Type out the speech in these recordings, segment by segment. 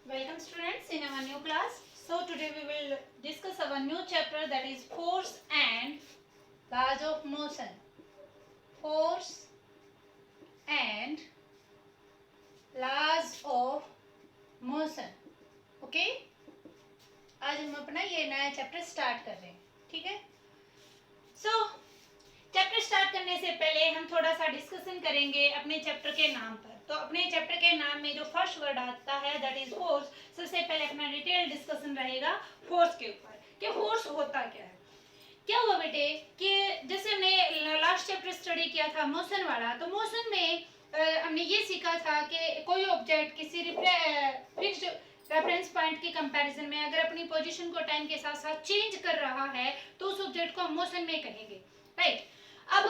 Welcome students in our new class. So today we will discuss our new chapter, that is force and laws of motion. Force and laws of motion. Okay? आज हम अपना ये नया chapter start कर रहे हैं, ठीक है? चैप्टर स्टार्ट करने से पहले हम थोड़ा सा डिस्कशन करेंगे अपने चैप्टर के नाम पर। तो अपने चैप्टर के नाम में जो फर्स्ट वर्ड आता है दैट इज फोर्स। सबसे पहले अपना डिटेल डिस्कशन रहेगा फोर्स के ऊपर कि फोर्स होता क्या है। क्या हुआ बेटे कि जैसे हमने लास्ट चैप्टर स्टडी किया था मोशन वाला, तो मोशन में हमने ये सीखा था कि कोई ऑब्जेक्ट किसी फिक्स्ड रेफरेंस पॉइंट के कंपैरिजन में अगर अपनी पोजीशन को टाइम के साथ साथ चेंज कर रहा है तो उस ऑब्जेक्ट को हम मोशन में कहेंगे, राइट। अब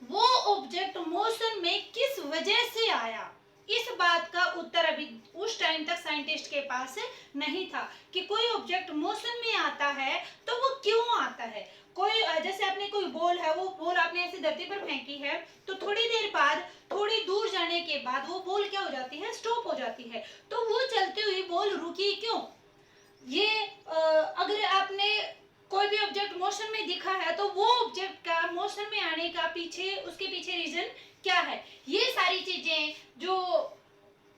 वो ऑब्जेक्ट मोशन में किस वजह से आया, इस बात का उत्तर अभी उस टाइम तक साइंटिस्ट के पास नहीं था कि कोई ऑब्जेक्ट मोशन में आता है तो वो क्यों आता है। कोई जैसे आपने कोई बॉल है, वो बॉल आपने ऐसे धरती पर फेंकी है तो थोड़ी देर बाद थोड़ी दूर जाने के बाद वो बॉल क्या हो जाती है, स्टॉप हो जाती है। तो वो चलती हुई बॉल रुकी क्यों? ये अगर आपने कोई भी ऑब्जेक्ट मोशन में दिखा है तो वो ऑब्जेक्ट का मोशन में आने का उसके पीछे रीजन क्या है, ये सारी चीजें जो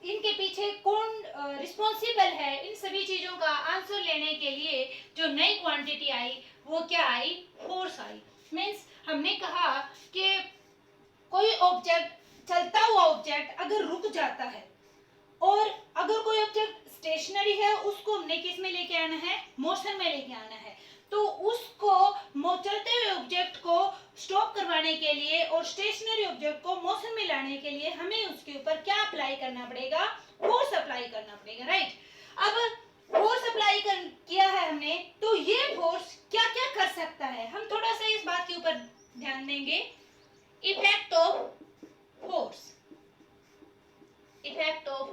इनके पीछे कौन रिस्पॉन्सिबल है, इन सभी चीजों का आंसर लेने के लिए जो नई क्वांटिटी आई वो क्या आई, फोर्स आई। मीन्स हमने कहा कि कोई ऑब्जेक्ट, चलता हुआ ऑब्जेक्ट अगर रुक जाता है और अगर कोई ऑब्जेक्ट स्टेशनरी है उसको हमने किस में लेके आना है, मोशन में लेके आना है। तो उसको चलते हुए ऑब्जेक्ट को स्टॉप करवाने के लिए और स्टेशनरी ऑब्जेक्ट को मोशन में लाने के लिए हमें उसके ऊपर क्या अप्लाई करना पड़ेगा, फोर्स अप्लाई करना पड़ेगा, राइट। अब फोर्स अप्लाई किया है हमने, तो ये फोर्स क्या क्या कर सकता है, हम थोड़ा सा इस बात के ऊपर ध्यान देंगे। Effect of force, effect of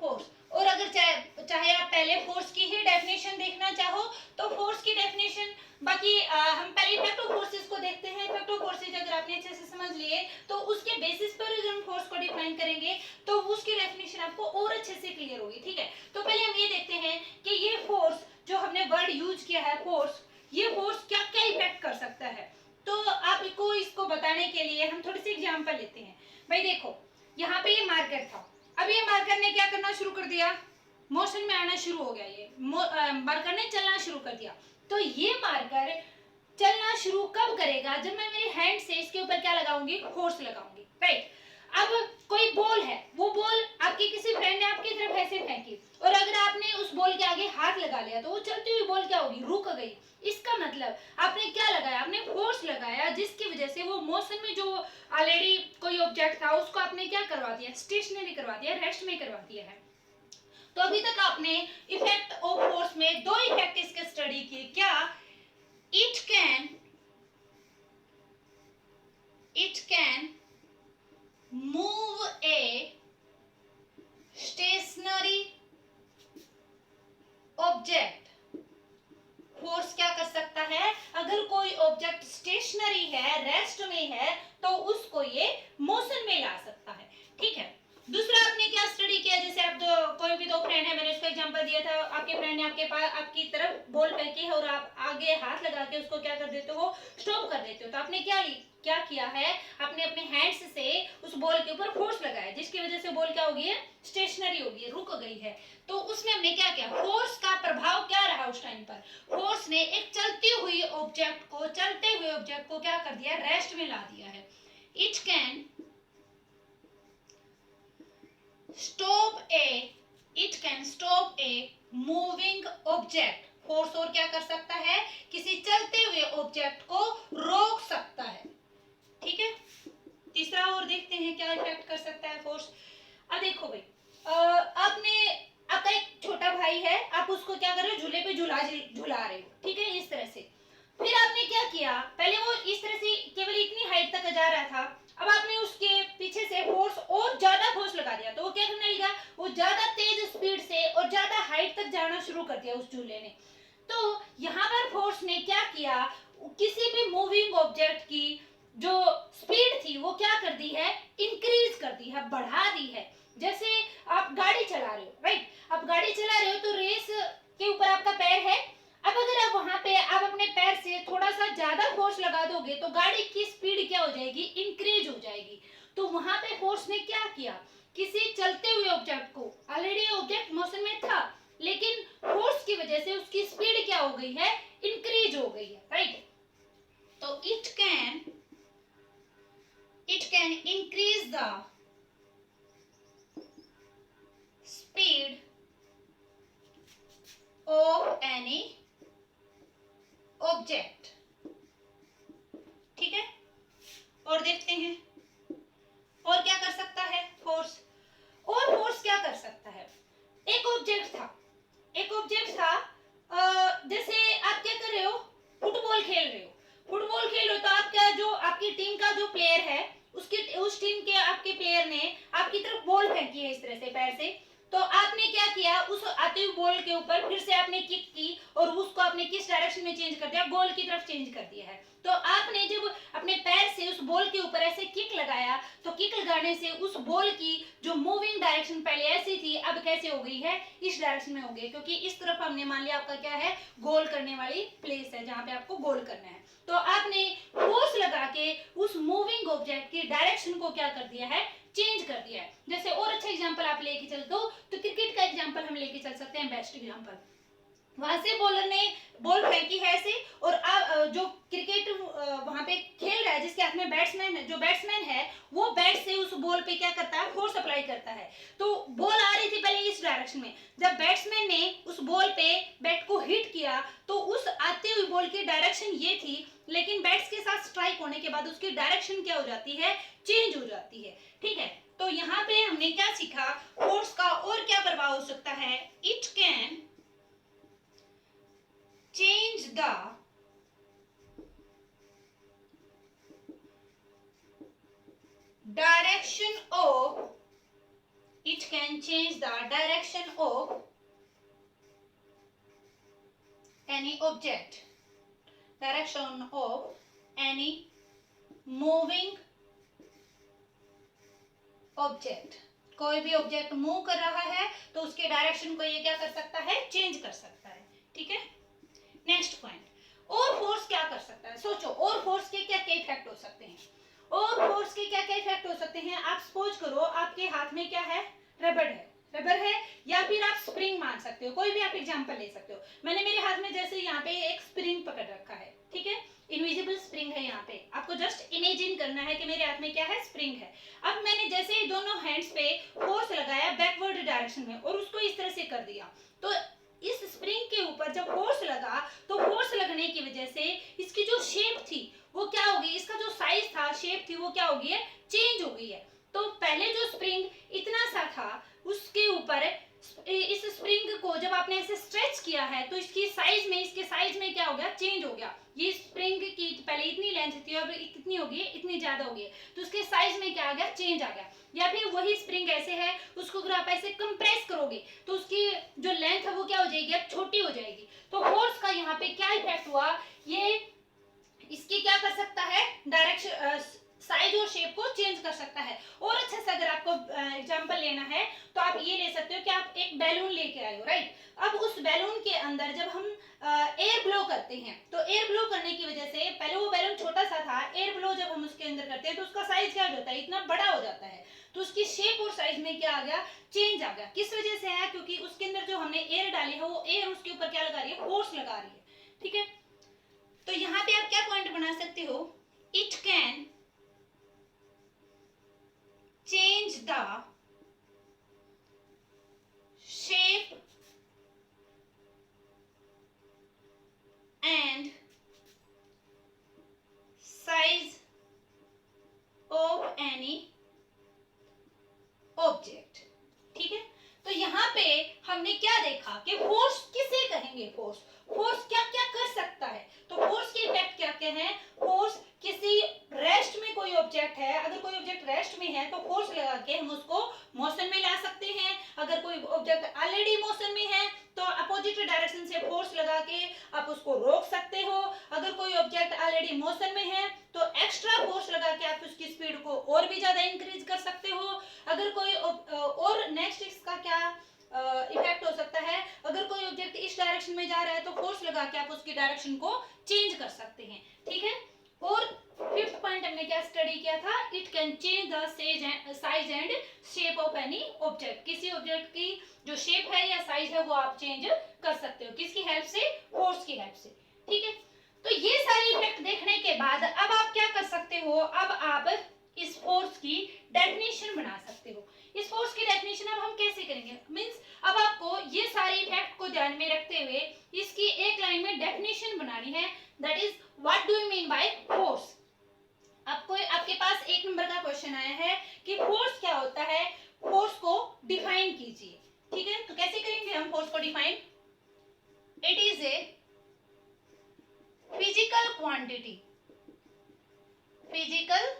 force. और अगर चाहे आप पहले फोर्स की ही डेफिनेशन देखना चाहो तो फोर्स की डेफिनेशन, बाकी हम पहले इफेक्ट ऑफ फोर्सेस को देखते हैं। इफेक्ट ऑफ फोर्सेस अगर आपने अच्छे से समझ लिए तो उसके बेसिस पर अगर हम फोर्स को डिफाइन करेंगे तो उसकी डेफिनेशन आपको और अच्छे से क्लियर होगी, ठीक है। तो पहले हम ये देखते हैं कि ये फोर्स जो हमने वर्ड यूज किया है फोर्स, ये फोर्स क्या क्या इफेक्ट कर सकता है। तो आपको इसको बताने के लिए हम थोड़ी सी एग्जांपल लेते हैं। भाई देखो, यहाँ पे ये मार्कर था, अब ये मार्कर ने क्या करना शुरू कर दिया, मोशन में आना शुरू हो गया। ये मार्कर ने चलना शुरू कर दिया। तो ये मार्कर चलना शुरू कब करेगा, जब मैं मेरी हैंड से इसके ऊपर क्या लगाऊंगी, फोर्स लगाऊंगी, राइट। अब कोई बॉल है, वो बॉल आपके किसी फ्रेंड ने आपकी तरफ ऐसे फेंकी और अगर आपने उस बॉल के आगे हाथ लगा लिया तो वो चलती हुई बॉल क्या होगी, रुक गई। इसका मतलब आपने क्या लगाया, आपने फोर्स लगाया जिसकी वजह से वो मोशन में जो ऑलरेडी कोई ऑब्जेक्ट था उसको आपने क्या करवा दिया, स्टेशनरी करवा दिया, रेस्ट में करवा दिया है। तो अभी तक आपने इफेक्ट ऑफ फोर्स में दो इफेक्ट इसके स्टडी किए। क्या, it can move a stationary object. Force क्या कर सकता है, अगर कोई ऑब्जेक्ट स्टेशनरी है, रेस्ट में है, तो उसको ये मोशन में ला सकता है, ठीक है। दूसरा आपने क्या स्टडी किया, जैसे आप कोई भी दो फ्रेंड है, मैंने उसका एग्जांपल दिया था, आपके फ्रेंड ने आपके पास आपकी तरफ बॉल फेंकी है और आप आगे हाथ लगा के उसको क्या कर देते हो, स्टॉप कर देते हो। तो आपने क्या किया है, आपने अपने हैंड्स से उस बॉल के ऊपर फोर्स लगाया जिसकी वजह से बॉल क्या हो गई है, स्टेशनरी हो गई है, रुक गई है। तो उसमें हमने क्या किया, फोर्स का प्रभाव क्या रहा उस टाइम पर, फोर्स ने एक चलते हुए ऑब्जेक्ट को क्या कर दिया, रेस्ट में ला दिया है। It can stop a moving object. Force और क्या कर सकता है, किसी चलते हुए ऑब्जेक्ट को रोक सकता है, ठीक है। तीसरा और देखते हैं क्या इफेक्ट कर सकता है फोर्स। अब देखो भाई, आपका एक छोटा भाई है, आप उसको क्या कर रहे हो, झूले पे झुला रहे हो, ठीक है, इस तरह से। फिर आपने क्या किया, पहले वो इस तरह से केवल इतनी हाइट तक जा रहा था, अब आपने उसके पीछे से फोर्स और ज्यादा फोर्स लगा दिया तो वो क्या करने लगा, वो ज्यादा तेज स्पीड से और ज्यादा हाइट तक जाना शुरू कर दिया उस झूले ने। तो यहाँ पर फोर्स ने क्या किया, किसी भी मूविंग ऑब्जेक्ट की जो स्पीड थी वो क्या कर दी है, इंक्रीज कर दी है, बढ़ा दी है। जैसे आप गाड़ी चला रहे हो, राइट, आप गाड़ी ऑब्जेक्ट को, ऑलरेडी ऑब्जेक्ट मोशन में था, लेकिन फोर्स की वजह से उसकी स्पीड क्या हो गई है, इंक्रीज हो गई है, राइट। तो it can increase the speed of any object, ठीक है। और देखते हैं और क्या कर सकता है फोर्स, और फोर्स क्या कर सकता है। एक ऑब्जेक्ट था जैसे आप क्या कर रहे हो, फुटबॉल खेल रहे हो तो आपका जो आपकी टीम का जो प्लेयर है, उस टीम के आपके प्लेयर ने आपकी तरफ बॉल फेंकी है इस तरह से पैर से, तो आपने क्या किया, उस आते हुए बॉल के ऊपर फिर से आपने किक की और उसको आपने किस डायरेक्शन में चेंज कर दिया, गोल की तरफ चेंज कर दिया है। तो आपने जब अपने पैर से उस बॉल के ऊपर ऐसे किक लगाया, तो किक लगाने से उस बॉल की जो मूविंग डायरेक्शन पहले ऐसी थी, अब कैसे हो गई है, इस डायरेक्शन में हो गई, क्योंकि इस तरफ हमने मान लिया आपका क्या है, गोल करने वाली प्लेस है जहां पे आपको गोल करना है। तो आपने फोर्स लगा के उस मूविंग ऑब्जेक्ट की डायरेक्शन को क्या कर दिया है, चेंज कर दिया है। जैसे और अच्छा एग्जांपल आप लेके चलते हो तो क्रिकेट का एग्जांपल हम लेके चल सकते हैं, बेस्ट एग्जांपल। वहां से बॉलर ने बॉल फेंकी है ऐसे, और जो क्रिकेट वहां पे खेल रहा है, जिसके हाथ में बैट्समैन है, जो बैट्समैन है वो बैट से उस बॉल पे क्या करता है, फोर्स अप्लाई करता है। तो बॉल आ रही थी पहले इस डायरेक्शन में, जब बैट्समैन ने उस बॉल पे बैट को हिट किया तो उस आते हुए बॉल की डायरेक्शन ये थी, लेकिन बैट्स के साथ स्ट्राइक होने के बाद उसकी डायरेक्शन क्या हो जाती है, चेंज हो जाती है, ठीक है। तो यहाँ पे हमने क्या सीखा, फोर्स का और क्या प्रभाव हो सकता है, it can change the direction of any object, direction of any moving object। कोई भी ऑब्जेक्ट मूव कर रहा है तो उसके डायरेक्शन को ये क्या कर सकता है, चेंज कर सकता है, ठीक है। नेक्स्ट पॉइंट, और फोर्स क्या कर सकता है, सोचो और फोर्स के क्या क्या इफेक्ट हो सकते हैं, और फोर्स के क्या क्या इफेक्ट हो सकते हैं। आप सपोज करो आपके हाथ में क्या है, रबर है या फिर आप स्प्रिंग मान सकते हो, कोई भी आप एग्जांपल ले सकते हो। मैंने मेरे हाथ में जैसे यहाँ पे एक स्प्रिंग पकड़ रखा है, ठीक है, इनविजिबल स्प्रिंग है यहाँ पे, आपको जस्ट इमेजिन करना है कि मेरे हाथ में क्या है, स्प्रिंग है। अब मैंने जैसे दोनों हैंड्स पे फोर्स लगाया बैकवर्ड डायरेक्शन में और उसको इस तरह से कर दिया, तो इस स्प्रिंग के ऊपर जब फोर्स लगा तो फोर्स लगने की वजह से इसकी जो शेप थी वो क्या हो गई, इसका जो साइज था, शेप थी, वो क्या हो गई है, चेंज हो गई है। तो पहले जो स्प्रिंग इतना सा था उसके ऊपर इस स्प्रिंग को जब आपने ऐसे स्ट्रेच किया है तो इसके साइज में क्या हो गया, चेंज हो गया। ये स्प्रिंग की पहले इतनी लेंथ थी, अब कितनी हो गई, इतनी ज्यादा हो गई, तो उसके साइज में क्या आ गया, चेंज आ गया। या फिर वही स्प्रिंग ऐसे है, उसको अगर आप ऐसे कंप्रेस करोगे तो उसकी जो लेंथ है वो क्या हो जाएगी, अब छोटी हो जाएगी। तो फोर्स का यहाँ पे क्या इफेक्ट हुआ, ये इसकी क्या कर सकता है, डायरेक्शन, साइज और शेप को चेंज कर सकता है। और अच्छा से अगर आपको एग्जांपल लेना है तो आप ये ले सकते हो कि आप एक बैलून लेके आए हो, राइट। अब उस बैलून के अंदर जब हम एयर ब्लो करते हैं तो एयर ब्लो करने की वजह से, पहले वो बैलून छोटा सा था, एयर ब्लो जब हम उसके अंदर करते हैं तो उसका साइज क्या हो जाता है, इतना बड़ा हो जाता है। तो उसकी शेप और साइज में क्या आ गया, चेंज आ गया। किस वजह से है, क्योंकि उसके अंदर जो हमने एयर डाली है वो एयर उसके ऊपर क्या लगा रही है, फोर्स लगा रही है, ठीक है। तो यहाँ पे आप क्या पॉइंट बना सकते हो, it can change the shape and size of any object, ठीक है। तो यहाँ पे हमने क्या देखा कि फोर्स किसे कहेंगे, फोर्स क्या क्या कर सकता है। तो फोर्स के इफेक्ट क्या क्या हैं, फोर्स किसी रेस्ट में कोई ऑब्जेक्ट है, अगर कोई ऑब्जेक्ट रेस्ट में है तो फोर्स लगा के हम उसको मोशन में ला सकते हैं। अगर कोई ऑब्जेक्ट ऑलरेडी मोशन में है तो अपोजिट डायरेक्शन से फोर्स लगा के आप उसको रोक सकते हो। अगर कोई ऑब्जेक्ट ऑलरेडी मोशन में है तो एक्स्ट्रा फोर्स लगा के आप उसकी स्पीड को और भी ज्यादा इंक्रीज कर सकते हो। अगर कोई और नेक्स्ट इसका क्या इफेक्ट हो सकता है, अगर कोई ऑब्जेक्ट इस डायरेक्शन में जा रहा है तो फोर्स लगा के आप उसकी डायरेक्शन को चेंज कर सकते हैं, ठीक है। और फिफ्थ पॉइंट हमने क्या स्टडी किया था, it can change the size and shape of any object, किसी ऑब्जेक्ट की जो शेप है या साइज है वो आप चेंज कर सकते हो, किसकी हेल्प से, फोर्स की हेल्प से। ठीक है, तो ये सारी इफेक्ट देखने के बाद अब आप क्या कर सकते हो, अब आप इस फोर्स की डेफिनेशन बना सकते हो। इस फोर्स की डेफिनेशन अब हम कैसे करेंगे, मींस अब आपको ये सारी इफेक्ट को ध्यान में रखते हुए इसकी एक लाइन में डेफिनेशन बनानी है, that is what do you mean by force. आपको आपके पास एक नंबर का क्वेश्चन आया है कि फोर्स क्या होता है, फोर्स को डिफाइन कीजिए। ठीक है, तो कैसे करेंगे हम फोर्स को define, it is a physical quantity, physical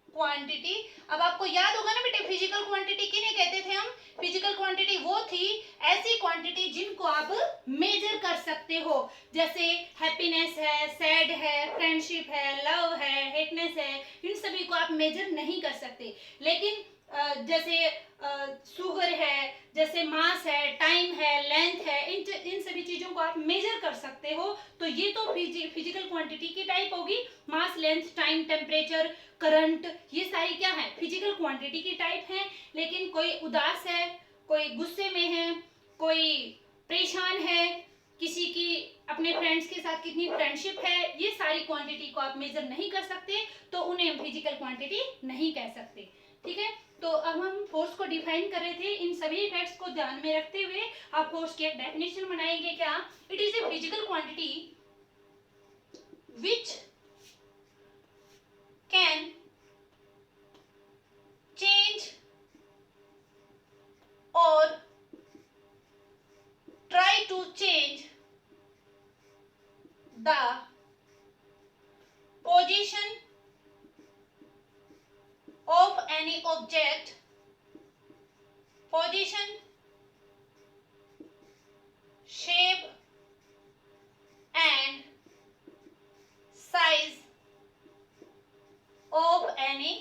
quantity. अब आपको याद होगा ना बेटे, फिजिकल क्वांटिटी किन्हें कहते थे हम, फिजिकल क्वांटिटी वो थी ऐसी क्वांटिटी जिनको आप मेजर कर सकते हो, जैसे हैप्पीनेस है, सैड है, फ्रेंडशिप है, लव है, हेटनेस है, इन सभी को आप मेजर नहीं कर सकते। लेकिन जैसे शुगर है, जैसे मास है, टाइम है, लेंथ है, इन सभी चीजों को आप मेजर कर सकते हो। तो ये तो फिजिकल क्वांटिटी की टाइप होगी, मास, लेंथ, टाइम, टेम्परेचर, करंट, ये सारी क्या है, फिजिकल क्वांटिटी की टाइप है। लेकिन कोई उदास है, कोई गुस्से में है, कोई परेशान है, किसी की अपने फ्रेंड्स के साथ कितनी फ्रेंडशिप है, ये सारी क्वांटिटी को आप मेजर नहीं कर सकते, तो उन्हें हम फिजिकल क्वांटिटी नहीं कह सकते। ठीक है, तो अब हम फोर्स को डिफाइन कर रहे थे, इन सभी इफेक्ट्स को ध्यान में रखते हुए आप फोर्स की एक डेफिनेशन बनाएंगे, क्या, it is a physical quantity which can change और try to change the position of any object, position, shape and size of any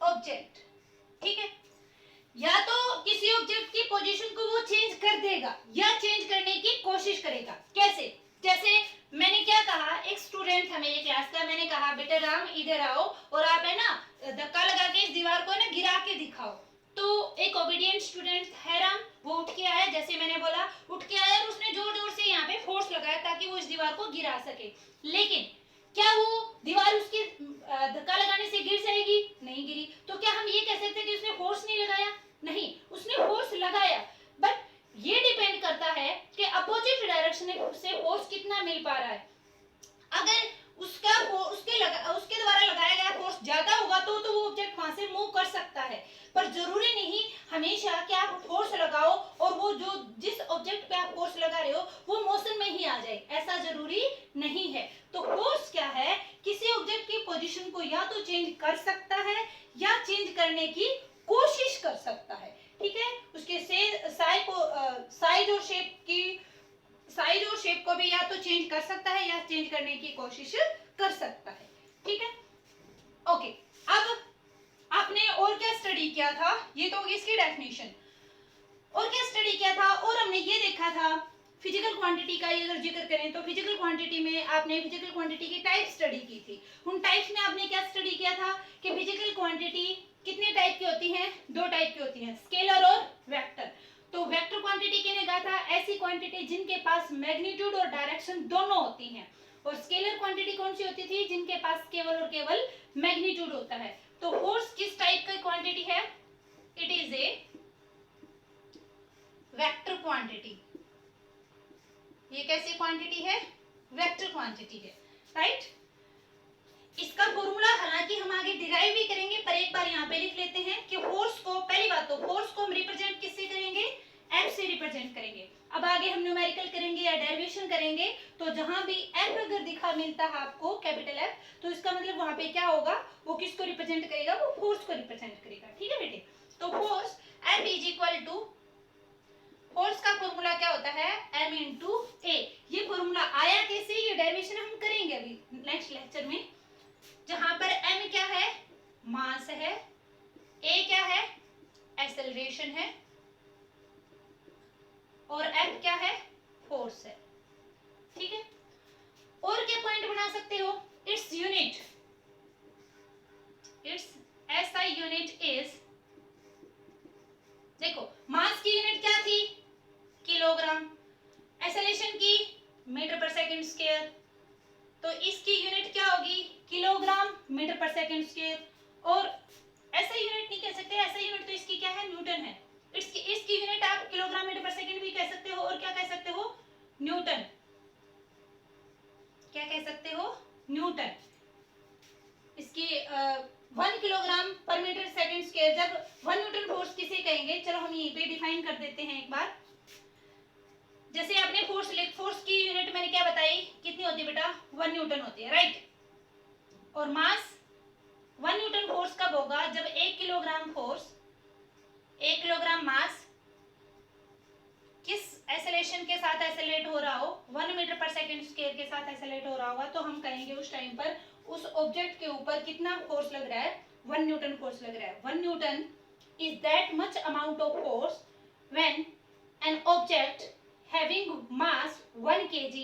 object। ठीक है, या तो किसी ऑब्जेक्ट की पोजीशन को वो चेंज कर देगा या चेंज करने की कोशिश करेगा। कैसे, जैसे मैंने क्या कहा, एक स्टूडेंट था मेरे क्लास का, मैंने कहा बेटा राम इधर आओ और आप है ना धक्का लगा के इस दीवार को ना गिरा के दिखाओ। तो एक ओबीडियंट स्टूडेंट है राम, वो उठ के आया, जैसे मैंने बोला उठ के आया और उसने जोर जोर से यहाँ पे फोर्स लगाया ताकि वो इस दीवार को गिरा सके। लेकिन क्या वो दीवार उसके धक्का लगाने से गिर जाएगी, नहीं गिरी। तो क्या हम ये कह सकते हैं कि उसने फोर्स नहीं लगाया, नहीं, उसने फोर्स लगाया, बट ये डिपेंड करता है कि अपोजिट डायरेक्शन से फोर्स कितना मिल पा रहा है। अगर उसके द्वारा लगाया गया फोर्स ज्यादा होगा तो वो ऑब्जेक्ट वहां से मूव कर सकता है, पर जरूरी नहीं हमेशा कि आप फोर्स लगाओ और वो जो जिस ऑब्जेक्ट पे आप फोर्स लगा रहे हो वो मोशन में ही आ जाए, ऐसा जरूरी नहीं है। तो फोर्स क्या है, किसी ऑब्जेक्ट की पोजीशन को या तो चेंज कर सकता है या चेंज करने की कोशिश कर सकता है। ठीक है, उसके साइज और शेप को भी या तो चेंज कर सकता है या चेंज करने की कोशिश कर सकता है। ठीक है, ओके, अब आपने और क्या स्टडी किया था, ये तो होगी इसकी डेफिनेशन। और क्या स्टडी किया था, और हमने ये देखा था फिजिकल क्वांटिटी का अगर जिक्र करें तो फिजिकल क्वांटिटी में आपने फिजिकल क्वांटिटी की टाइप स्टडी की थी। उन टाइप्स में आपने क्या स्टडी किया था कि फिजिकल क्वांटिटी कितने टाइप की होती हैं, दो टाइप की होती हैं, स्केलर और वेक्टर। तो वेक्टर क्वांटिटी किन्हें कहा था, ऐसी क्वांटिटी जिनके पास मैग्नीट्यूड और डायरेक्शन दोनों होती हैं। और स्केलर क्वांटिटी कौन सी होती थी, जिनके पास केवल और केवल मैग्नीट्यूड होता है। तो फोर्स किस टाइप का क्वांटिटी है, it is a vector quantity. ये कैसी क्वांटिटी है, वेक्टर क्वांटिटी है, राइट। इसका फॉर्मूला हालांकि हम आगे डिराइव भी करेंगे, पर एक बार यहाँ पे लिख लेते हैं कि फोर्स को, पहली बात तो फोर्स को हम रिप्रेजेंट किससे करेंगे, F से रिप्रेजेंट करेंगे। अब आगे हम न्यूमेरिकल करेंगे या डेरिवेशन करेंगे, तो जहां भी F अगर दिखा मिलता है आपको कैपिटल F, तो इसका मतलब वहां पे क्या होगा, वो किसको रिप्रेजेंट करेगा, वो फोर्स को रिप्रेजेंट करेगा। ठीक है बेटे, तो force F is equal to, force का फॉर्मूला क्या होता है, m इंटू ए। ये फॉर्मूला आया कैसे, ये डेरिवेशन हम करेंगे अभी नेक्स्ट लेक्चर में, जहां पर m क्या है, मास है, a क्या है, एक्सेलरेशन है, और f क्या है, फोर्स है। ठीक है, और क्या पॉइंट बना सकते हो? Its unit, it's SI unit is, देखो मास की यूनिट क्या थी? किलोग्राम, एक्सेलरेशन की मीटर पर सेकंड स्क्वायर, तो इसकी यूनिट क्या होगी? किलोग्राम मीटर पर सेकंड स्क्वायर। और ऐसा यूनिट नहीं कह सकते, ऐसा यूनिट तो इसकी क्या है? न्यूटन है। इसकी यूनिट आप किलोग्राम मीटर पर सेकंड भी कह सकते हो, और क्या कह सकते हो? न्यूटन। क्या कह सकते हो? न्यूटन। इसकी 1 किलोग्राम पर मीटर सेकंड स्क्वायर, जब 1 न्यूटन फोर्स किसे कहेंगे? चलो हम यहीं पे डिफाइन कर देते हैं एक बार। जैसे आपने फोर्स की यूनिट मैंने क्या बताई? कितनी होती है बेटा? 1 न्यूटन होती है, राइट। और मास 1 न्यूटन फोर्स कब होगा? जब 1 किलोग्राम फोर्स, 1 किलोग्राम मास किस एक्सेलरेशन के साथ एक्सेलरेट हो रहा हो? 1 मीटर पर सेकंड स्क्वायर के साथ एक्सेलरेट हो रहा होगा, तो हम कहेंगे उस टाइम पर उस ऑब्जेक्ट के ऊपर कितना फोर्स लग रहा है? 1 न्यूटन फोर्स लग रहा है। 1 Newton is that much amount of force when an object having mass 1 kg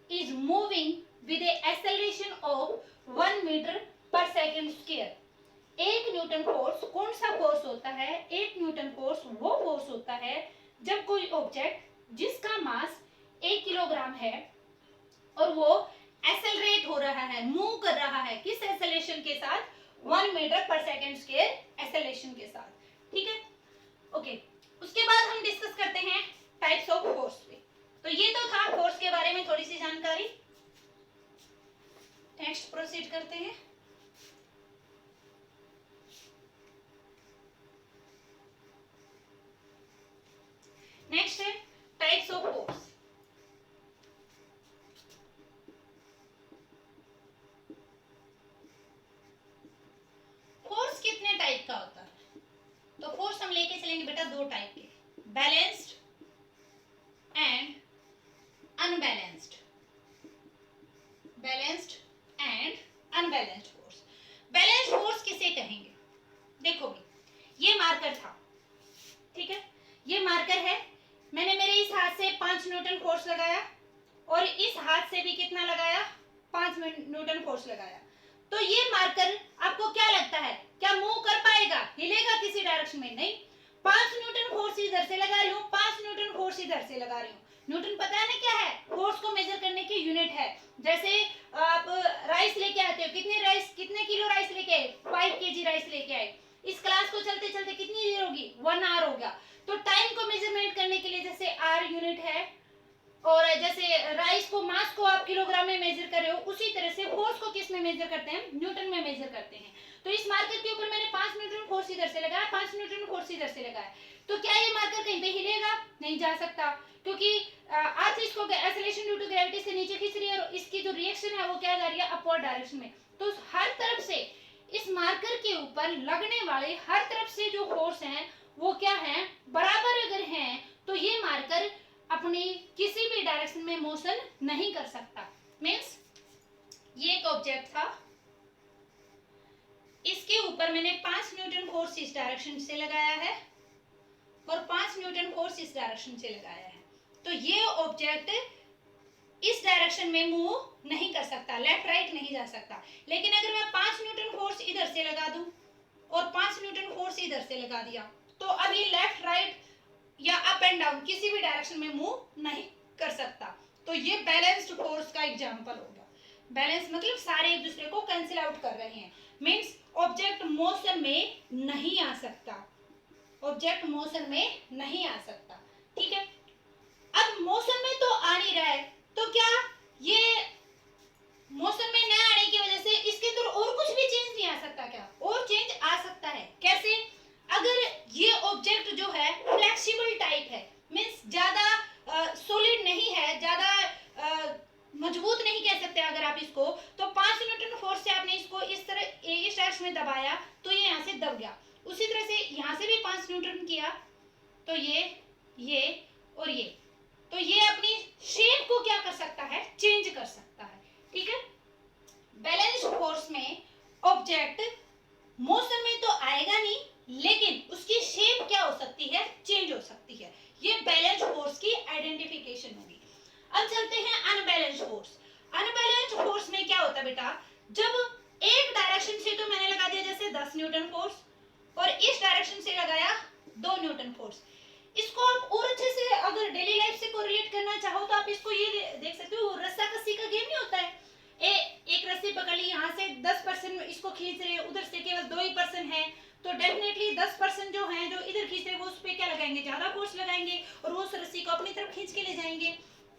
is moving with a acceleration of 1 meter per second square. 1 Newton force कौन सा फोर्स होता है? 1 न्यूटन फोर्स वो फोर्स होता है जब कोई ऑब्जेक्ट जिसका मास 1 किलोग्राम है और वो एक्सेलरेट हो रहा है, मूव कर रहा है, किस एक्सेलरेशन के साथ? 1 मीटर पर सेकंड स्क्वायर एक्सेलरेशन के साथ। ठीक है, ओके। उसके बाद हम डिस्कस करते हैं टाइप्स ऑफ फोर्स पे। तो ये तो था फोर्स के बारे में थोड़ी सी जानकारी। नेक्स्ट प्रोसीड करते हैं। नेक्स्ट है टाइप्स ऑफ फोर्स। फोर्स कितने टाइप का होता है? तो फोर्स हम लेके चलेंगे बेटा 2 टाइप के, balanced and unbalanced. Balanced and unbalanced force. Balanced force किसे कहेंगे? देखो भी, ये मार्कर था, ठीक है, ये मार्कर है, मैंने मेरे इस हाथ से 5 न्यूटन फोर्स लगाया और इस हाथ से भी कितना लगाया? 5 न्यूटन फोर्स लगाया। तो ये मार्कर आपको क्या लगता है, क्या मूव कर पाएगा? हिलेगा किसी डायरेक्शन में? नहीं। 5 न्यूटन फोर्स इधर से लगा रही हूँ, 5 न्यूटन फोर्स इधर से लगा रही हूँ। न्यूटन पता है ना क्या है? फोर्स को मेजर करने की यूनिट है। जैसे आप राइस लेके आते हो, कितने किलो राइस लेके आए? 5 kg राइस लेके आए। इस क्लास को चलते चलते कितनी देर होगी? 1 आवर हो गया। तो टाइम को मेजरमेंट करने के लिए जैसे आर यूनिट है, और जैसे राइस को, मास को आप किलोग्राम में मेजर कर रहे हो, उसी तरह से फोर्स को किस में मेजर करते हैं? न्यूटन में मेजर करते हैं। तो इस मार्कर के ऊपर मैंने 5 न्यूटन फोर्स इधर से लगाया, 5 न्यूटन फोर्स इधर से लगाया, तो क्या ये मार्कर कहीं पे हिलेगा? नहीं जा सकता, क्योंकि अर्थ इसको एक्सेलरेशन ड्यू टू ग्रेविटी से नीचे खींच रही है और इसकी जो रिएक्शन है वो क्या जा रही है? अपवर्ड डायरेक्शन में। तो हर तरफ से इस मार्कर के ऊपर लगने वाले हर तरफ से जो फोर्स हैं वो क्या है? बराबर अगर हैं, तो ये मार्कर अपनी किसी भी डायरेक्शन में मोशन नहीं कर सकता। मीन्स ये एक ऑब्जेक्ट था, इसके ऊपर मैंने 5 न्यूटन फोर्स इस डायरेक्शन से लगाया है और 5 न्यूटन फोर्स इस डायरेक्शन से लगाया है, तो ये ऑब्जेक्ट इस डायरेक्शन में मूव नहीं कर सकता, लेफ्ट राइट नहीं जा सकता। लेकिन अगर मैं 5 न्यूटन फोर्स इधर से लगा दूं और 5 न्यूटन फोर्स इधर से लगा दिया, तो अब ये लेफ्ट राइट या अप एंड डाउन किसी भी डायरेक्शन में मूव नहीं कर सकता। तो ये बैलेंस्ड फोर्स का एग्जांपल होगा। बैलेंस मतलब सारे एक दूसरे को कैंसिल आउट कर रहे हैं, मींस ऑब्जेक्ट मोशन में नहीं आ सकता, ऑब्जेक्ट मोशन में नहीं आ सकता। ठीक है, अब मोशन में तो आ नहीं रहा है, तो क्या ये मोशन में न आने की वजह से इसके अंदर और कुछ भी चेंज नहीं आ सकता? क्या और चेंज आ सकता है? कैसे? अगर ये ऑब्जेक्ट जो है फ्लेक्सिबल टाइप है, मींस ज्यादा सॉलिड नहीं है, ज्यादा मजबूत नहीं कह सकते अगर आप इसको, तो 5 न्यूटन फोर्स से आपने इसको इस तरह इस डायरेक्शन में दबाया तो ये यहाँ से दब गया। उसी तरह से यहाँ से भी 5 न्यूटन किया तो ये और ये, तो ये अपनी शेप को क्या कर सकता है? चेंज कर सकता है। ठीक है, बैलेंस्ड फोर्स में ऑब्जेक्ट मोशन में तो आएगा नहीं, लेकिन उसकी शेप क्या हो सकती है? चेंज हो सकती है। ये बैलेंस्ड फोर्स की आइडेंटिफिकेशन होगी। अब चलते हैं अनबैलेंस्ड फोर्स। अनबैलेंस्ड फोर्स में क्या होता है बेटा, जब एक डायरेक्शन से तो मैंने लगा दिया जैसे 10 न्यूटन फोर्स और इस डायरेक्शन से लगाया 2 न्यूटन फोर्स, इसको आप और अच्छे से अगर डेली लाइफ से कोरिलेट करना चाहो तो आप इसको ये देख सकते हो, रस्साकसी का गेम नहीं होता है, एक रस्सी पकड़ ली, यहाँ से 10% इसको खींच रहे हैं, उधर से केवल 2% है, तो डेफिनेटली 10% जो है जो इधर खींच रहे हैं वो उस पर क्या लगाएंगे, ज्यादा फोर्स लगाएंगे और वो उस रस्सी को अपनी तरफ खींच के ले जाएंगे।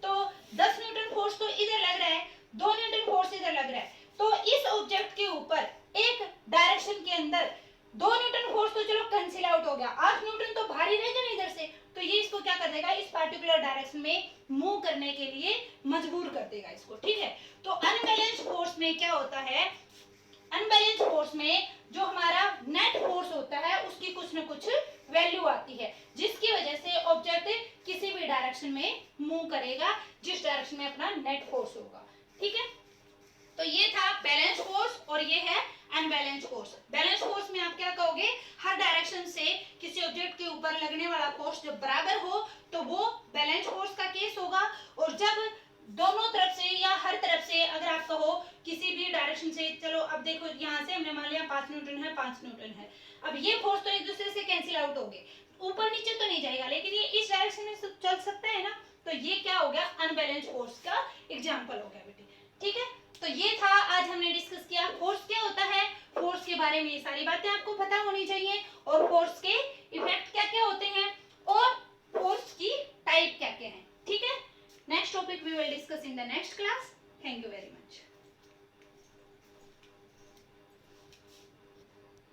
तो 10 न्यूटन फोर्स तो इधर लग रहा है, 2 न्यूटन फोर्स इधर लग रहा है, तो इस ऑब्जेक्ट के ऊपर एक डायरेक्शन के अंदर 2 न्यूटन फोर्स तो चलो कैंसिल आउट हो गया, 8 न्यूटन तो भारी रहेगा ना इधर से, तो ये इसको क्या कर देगा, इस पार्टिकुलर डायरेक्शन में मूव करने के लिए मजबूर कर देगा इसको, ठीक है। तो अनबैलेंस्ड फोर्स में क्या होता है, अनबैलेंस्ड फोर्स में जो हमारा नेट फोर्स होता है उसकी कुछ न कुछ वैल्यू आती है, जिसकी वजह से ऑब्जेक्ट किसी भी डायरेक्शन में मूव करेगा जिस डायरेक्शन में अपना नेट फोर्स होगा, ठीक है। तो ये था बैलेंस फोर्स और ये है अनबैलेंस फोर्स। बैलेंस फोर्स में आप क्या कहोगे, हर डायरेक्शन से किसी ऑब्जेक्ट के ऊपर लगने वाला फोर्स जब बराबर हो तो वो बैलेंस फोर्स का केस होगा, और जब दोनों तरफ से या हर तरफ से अगर आप कहो किसी भी डायरेक्शन से, चलो अब देखो यहाँ से हमने मान लिया 5 न्यूटन है, 5 न्यूटन है, अब ये फोर्स तो एक दूसरे से कैंसिल आउट हो गए, ऊपर नीचे तो नहीं जाएगा लेकिन ये इस डायरेक्शन में चल सकता है ना, तो ये क्या हो गया, अनबैलेंस फोर्स का एग्जाम्पल हो गया बेटी, ठीक है। तो ये था आज हमने डिस्कस किया फोर्स क्या होता है, फोर्स के बारे में ये सारी बातें आपको पता होनी चाहिए, और फोर्स के इफेक्ट क्या क्या होते हैं और फोर्स की टाइप क्या क्या है, ठीक है। Next topic we will discuss in the next class. Thank you very much.